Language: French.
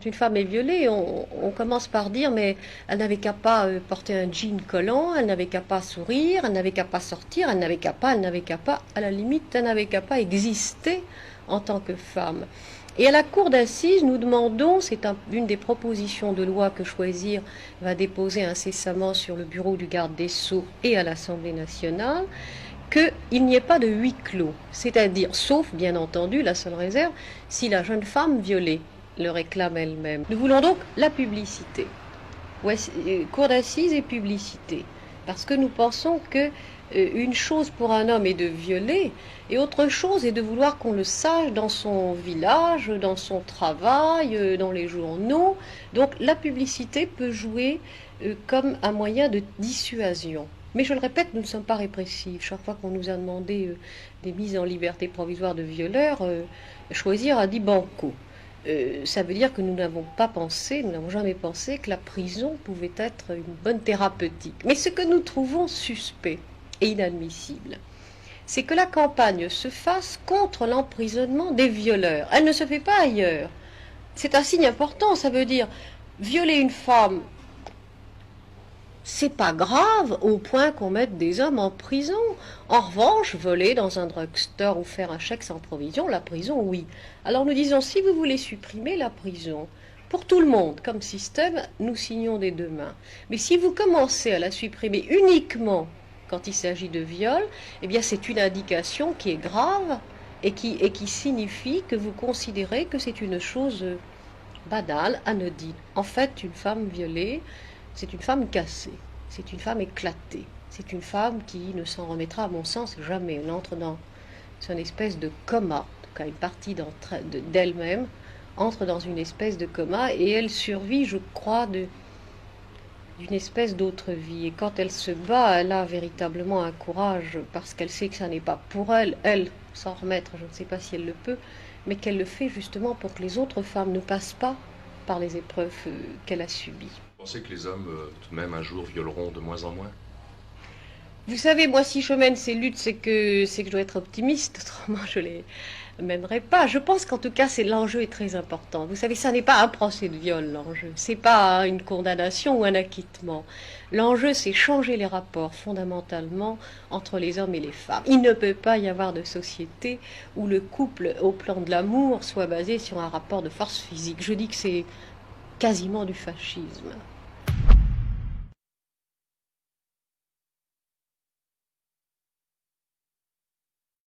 quand une femme est violée, on commence par dire mais elle n'avait qu'à pas porter un jean collant, elle n'avait qu'à pas sourire, elle n'avait qu'à pas sortir, elle n'avait qu'à pas, à la limite, elle n'avait qu'à pas exister en tant que femme. Et à la cour d'assises, nous demandons, c'est une des propositions de loi que Choisir va déposer incessamment sur le bureau du garde des Sceaux et à l'Assemblée nationale, qu'il n'y ait pas de huis clos, c'est-à-dire, sauf bien entendu, la seule réserve, si la jeune femme violée le réclame elle-même. Nous voulons donc la publicité, cour d'assises et publicité, parce que nous pensons que une chose pour un homme est de violer, et autre chose est de vouloir qu'on le sache dans son village, dans son travail, dans les journaux. Donc la publicité peut jouer comme un moyen de dissuasion. Mais je le répète, nous ne sommes pas répressifs. Chaque fois qu'on nous a demandé des mises en liberté provisoire de violeurs, Choisir a dit banco. Ça veut dire que nous n'avons jamais pensé que la prison pouvait être une bonne thérapeutique. Mais ce que nous trouvons suspect et inadmissible, c'est que la campagne se fasse contre l'emprisonnement des violeurs. Elle ne se fait pas ailleurs. C'est un signe important, ça veut dire violer une femme, c'est pas grave au point qu'on mette des hommes en prison. En revanche, voler dans un drugstore ou faire un chèque sans provision, la prison, oui. Alors nous disons, si vous voulez supprimer la prison, pour tout le monde, comme système, nous signons des deux mains. Mais si vous commencez à la supprimer uniquement quand il s'agit de viol, eh bien c'est une indication qui est grave et qui signifie que vous considérez que c'est une chose banale, anodine. En fait, une femme violée, c'est une femme cassée, c'est une femme éclatée, c'est une femme qui ne s'en remettra, à mon sens, jamais. Elle entre dans une espèce de coma, quand une partie d'elle-même entre dans une espèce de coma et elle survit, je crois, d'une espèce d'autre vie. Et quand elle se bat, elle a véritablement un courage parce qu'elle sait que ça n'est pas pour elle, s'en remettre, je ne sais pas si elle le peut, mais qu'elle le fait justement pour que les autres femmes ne passent pas par les épreuves qu'elle a subies. Vous pensez que les hommes, tout de même, un jour, violeront de moins en moins? Vous savez, moi, si je mène ces luttes, c'est que je dois être optimiste, autrement je les mènerai pas. Je pense qu'en tout cas, l'enjeu est très important. Vous savez, ça n'est pas un procès de viol, l'enjeu. C'est pas une condamnation ou un acquittement. L'enjeu, c'est changer les rapports fondamentalement entre les hommes et les femmes. Il ne peut pas y avoir de société où le couple, au plan de l'amour, soit basé sur un rapport de force physique. Je dis que c'est quasiment du fascisme.